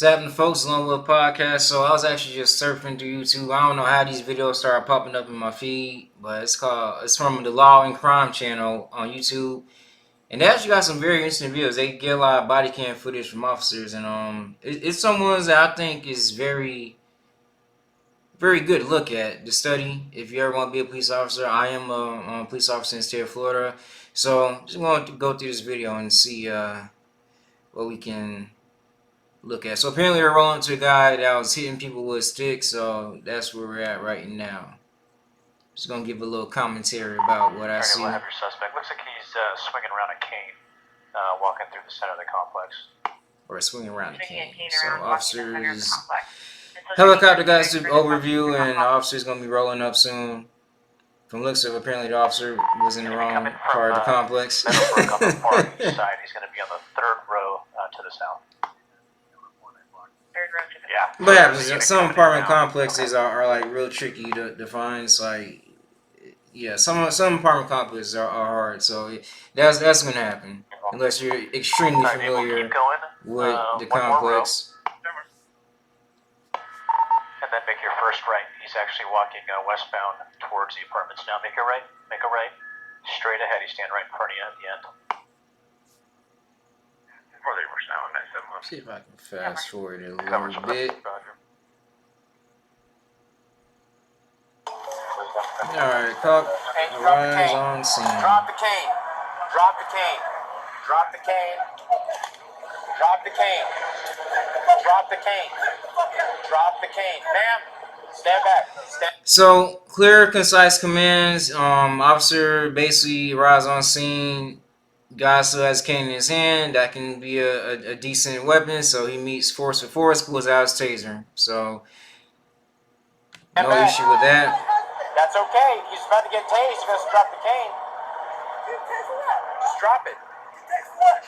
What's happening, folks? Along with a podcast. So I was actually just surfing through YouTube. I don't know how these videos started popping up in my feed, but it's from the Law and Crime channel on YouTube, and they actually got some very interesting videos. They get a lot of body cam footage from officers, and it's some ones that I think is very good to look at, to study. If you ever want to be a police officer, I am a police officer in the state of Florida, so just want to go through this video and see what we can look at. So apparently they're rolling to a guy that was hitting people with sticks, so that's where we're at right now. Just gonna give a little commentary about what I see. We'll have your suspect. Looks like he's swinging around a cane, walking through the center of the complex. Or swinging around a cane. So officers, helicopter guys do overview, and the officer's gonna be rolling up soon. From looks of, apparently the officer was in the wrong part of the complex. Meadowbrook on the far east side. He's going to be on the third row to the south. Yeah. But yeah, some apartment complexes are like real tricky to find. It's like, yeah, some apartment complexes are hard. So that's gonna happen unless you're extremely familiar with the complex. And then make your first right. He's actually walking westbound towards the apartments now. Make a right. Make a right. Straight ahead. He's standing right in front of you at the end. See if I can fast forward it a little bit. Alright, cop arrives on scene. Drop the cane. Drop the cane. Drop the cane. Drop the cane. Drop the cane. Drop the cane. Ma'am, stand back. Stand. So, clear, concise commands. Officer basically arrives on scene. Guy still has a cane in his hand. That can be a decent weapon. So he meets force with force, pulls out his taser. So, no issue with that. That's okay. He's about to get tased. He's going to drop the cane. Just drop it.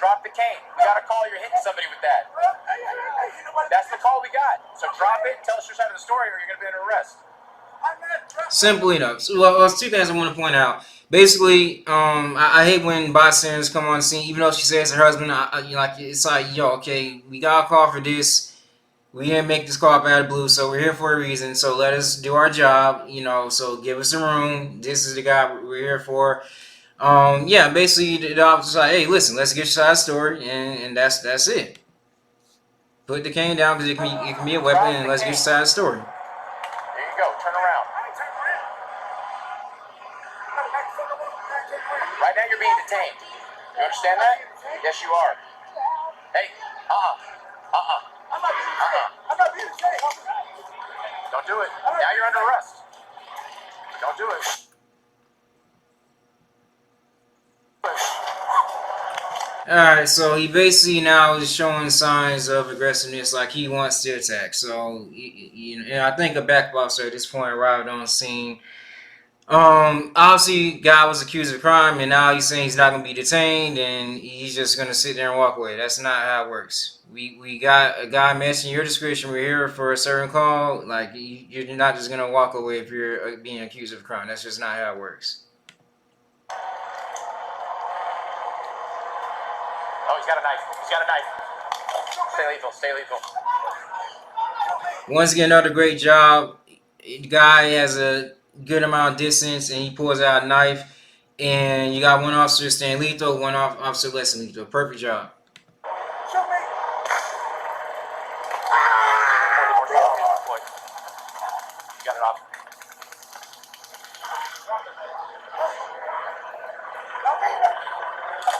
Drop the cane. We got a call you're hitting somebody with that. That's the call we got. So drop it. Tell us your side of the story or you're going to be under arrest. Simple enough. So, well, two things I want to point out. Basically, I hate when bystanders come on the scene, even though she says her husband. It's like, yo, okay, we got a call for this. We didn't make this call up out of the blue, so we're here for a reason. So let us do our job, So give us a room. This is the guy we're here for. Yeah, basically the officer's like, hey, listen, let's get your side of the story, and that's it. Put the cane down because it can be a weapon, and let's get your side of the story. There you go. Turn around. Right now you're being detained. You understand that? Yes, you are. Hey, Don't do it. Now you're under arrest. Don't do it. Alright, so he basically now is showing signs of aggressiveness, like he wants to attack. So, and I think a backup officer at this point arrived on the scene. Obviously, guy was accused of crime, and now he's saying he's not going to be detained, and he's just going to sit there and walk away. That's not how it works. We got a guy mentioning your description. We're here for a certain call. Like, you're not just going to walk away if you're being accused of crime. That's just not how it works. Oh, he's got a knife. He's got a knife. Stay lethal. Stay lethal. Once again, another great job. The guy has a good amount of distance, and he pulls out a knife. And you got one officer staying lethal, one officer less than lethal. Perfect job. Got it off.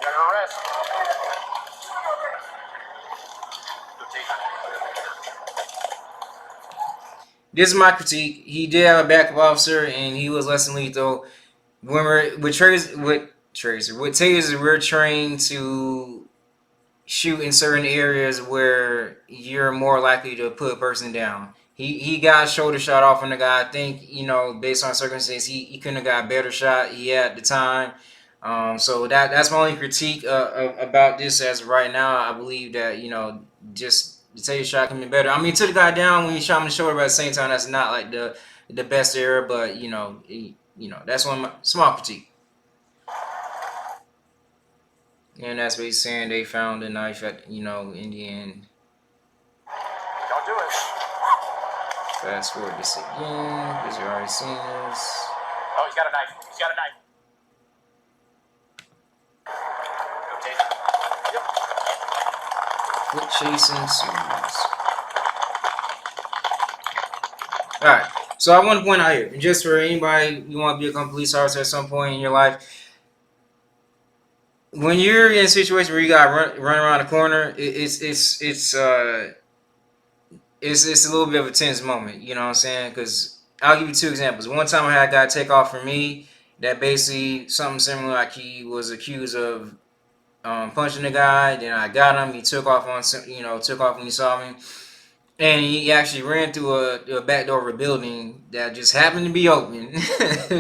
You're under arrest. This is my critique. He did have a backup officer, and he was less than lethal. When we're with tasers, we're trained to shoot in certain areas where you're more likely to put a person down. He got a shoulder shot off on the guy. I think, based on circumstances, he couldn't have got a better shot. He had the time. So that's my only critique about this as of right now. I believe that, just the taser shot can be better. I mean, took the guy down when you shot him in the shoulder, but at the same time, that's not like the best error. But that's one of my small critique. And that's what he's saying. They found the knife at in the end. do it. Fast forward this again because you're already seen this. Oh, he's got a knife. He's got a knife. Go, Tased. Yep. Foot chase ensues. Alright, so I want to point out here, and just for anybody you want to be a police officer at some point in your life, when you're in a situation where you got to run around the corner, it's a little bit of a tense moment. You know what I'm saying? Because I'll give you two examples. One time I had a guy take off from me that basically something similar, like he was accused of punching the guy. Then I got him. He took off took off when he saw me. And he actually ran through a back door of a building that just happened to be open.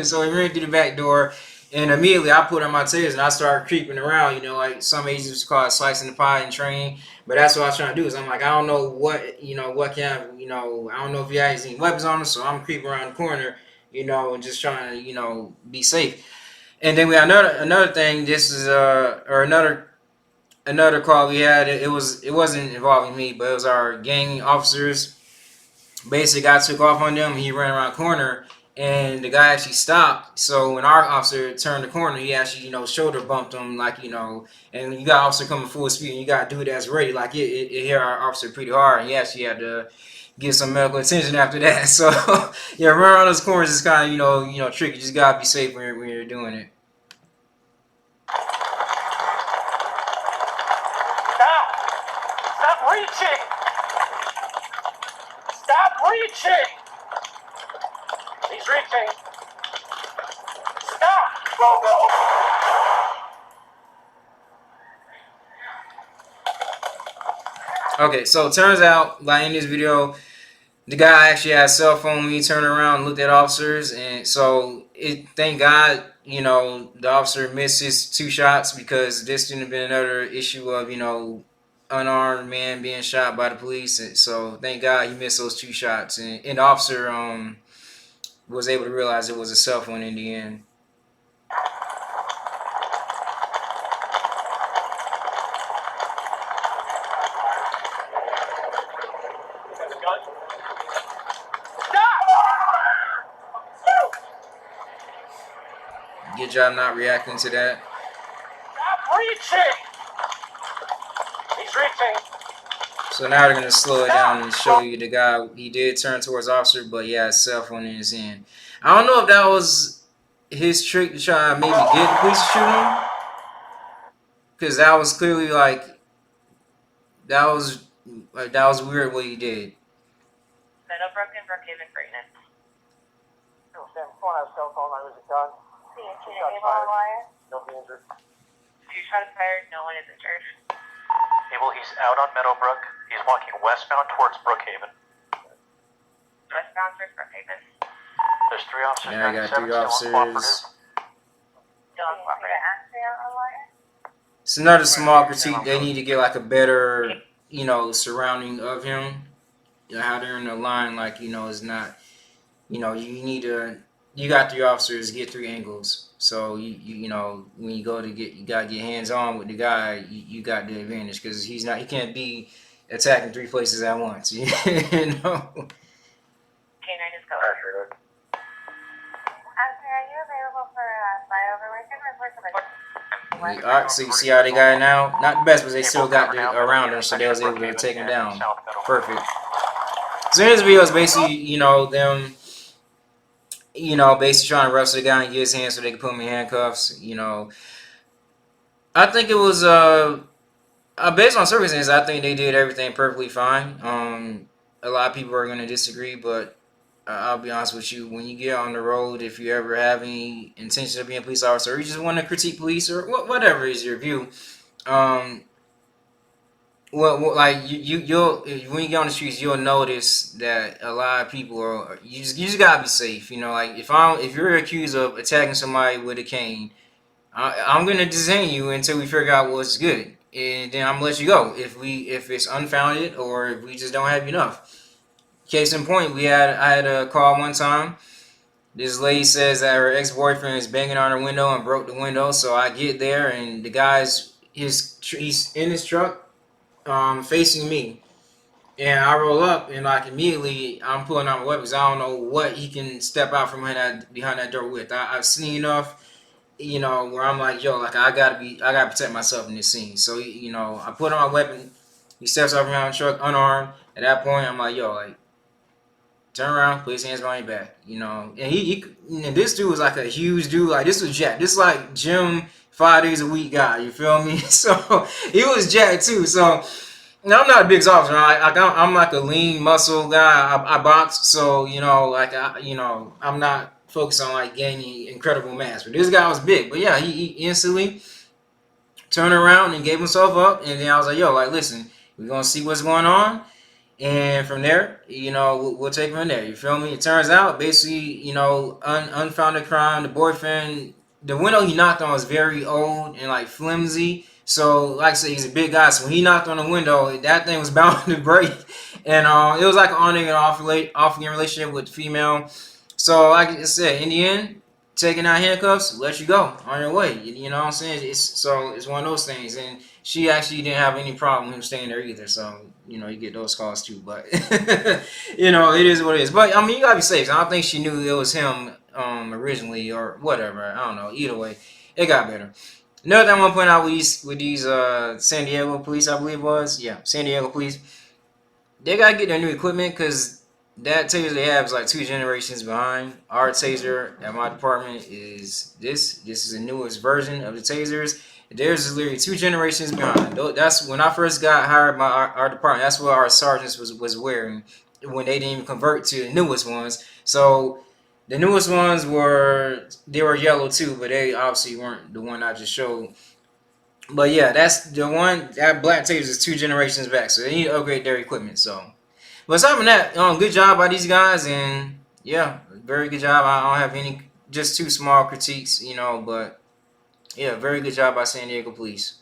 So he ran through the back door, and immediately I put on my tasers and I started creeping around. You know, like some agents call it slicing the pie in training. But that's what I was trying to do. Is I'm like, I don't know what kind of, I don't know if he has any weapons on him, so I'm creeping around the corner, and just trying to, be safe. And then we had another thing. This is or another call we had. It wasn't involving me, but it was our gang officers. Basically, guy took off on them. He ran around the corner, and the guy actually stopped. So when our officer turned the corner, he actually shoulder bumped him, like And you got officer coming full speed, and you got a dude that's ready. Like it hit our officer pretty hard, and he actually had to get some medical attention after that. So yeah, running around those corners is kind of tricky. You just gotta be safe when you're doing it. Stop reaching! Stop reaching! He's reaching. Stop! Go. Okay, so it turns out, like in this video, the guy actually had a cell phone when he turned around and looked at officers, and so thank God, the officer missed his two shots, because this didn't have been another issue of, unarmed man being shot by the police. And so thank God he missed those two shots, and the officer was able to realize it was a cell phone in the end. Good job not reacting to that. Stop reaching! He's reaching. So now they're gonna slow it down and show you the guy. He did turn towards the officer, but he had a cell phone in his hand. I don't know if that was his trick to try to maybe get the police to shoot him, because that was clearly that was weird what he did. Meadowbrook and Brookhaven Maintenance. Sam, phone has cell phone. I was a gun. Nobody injured. 2 shots fired, no one is injured. Abel, he's out on Meadowbrook. He's walking westbound towards Brookhaven. Westbound towards Brookhaven. There's 3 officers. Yeah, I got 3 officers. Still uncooperative. It's another small critique. They need to get like a better, surrounding of him. How they're in the line, is not. You got 3 officers, get 3 angles. So when you gotta get hands on with the guy, you got the advantage, because he can't be attacking 3 places at once. K9 is going. Are you available for flyover? We can report to the Alright, so you see how they got it now? Not the best, but they still got around him, so they was able to take him down. Perfect. So this video is basically, them, basically trying to wrestle the guy and get his hands so they can put him in handcuffs. I think it was, based on circumstances, I think they did everything perfectly fine. A lot of people are going to disagree, but I'll be honest with you, when you get on the road, if you ever have any intention of being a police officer, or you just want to critique police, or whatever is your view, you'll when you get on the streets, you'll notice that a lot of people are. You just gotta be safe. If you're accused of attacking somebody with a cane, I'm gonna detain you until we figure out what's good, and then I'm gonna let you go if it's unfounded, or if we just don't have enough. Case in point, I had a call one time. This lady says that her ex-boyfriend is banging on her window and broke the window. So I get there, and the guy's he's in his truck, facing me. And I roll up and like immediately I'm pulling out my weapons. I don't know what he can step out from behind that door with. I've seen enough, where I'm like, yo, like I gotta protect myself in this scene. So I put on my weapon. He steps up around the truck unarmed. At that point, I'm like, yo, like turn around, put his hands behind your back, And and this dude was like a huge dude. Like this was Jack. This like gym 5 days a week guy. You feel me? So he was Jack too. So. Now, I'm not a big officer. I'm like a lean muscle guy. I box, so I'm not focused on like gaining incredible mass. But this guy was big. But yeah, he instantly turned around and gave himself up. And then I was like, yo, like listen, we're gonna see what's going on. And from there, we'll take it from there. You feel me? It turns out, basically, unfounded crime. The boyfriend, the window he knocked on was very old and like flimsy. So, like I said, he's a big guy. So when he knocked on the window, that thing was bound to break. And it was like an on and off again relationship with the female. So, like I said, in the end, taking out handcuffs, let you go on your way. You know what I'm saying? It's one of those things. And she actually didn't have any problem with him staying there either. So, you get those calls too. But, it is what it is. But, I mean, you got to be safe. I don't think she knew it was him originally or whatever. I don't know. Either way, it got better. Another thing I want to point out with these San Diego police, I believe it was. Yeah, San Diego police. They got to get their new equipment because that taser they have is like 2 generations behind. Our taser at my department is this. This is the newest version of the tasers. Theirs is literally 2 generations behind. That's when I first got hired by our department. That's what our sergeants was wearing when they didn't even convert to the newest ones. So the newest ones were yellow too, but they obviously weren't the one I just showed. But yeah, that's the one. That black taser is 2 generations back, so they need to upgrade their equipment. So, but aside from that, good job by these guys, and yeah, very good job. I don't have any, just 2 small critiques, but yeah, very good job by San Diego Police.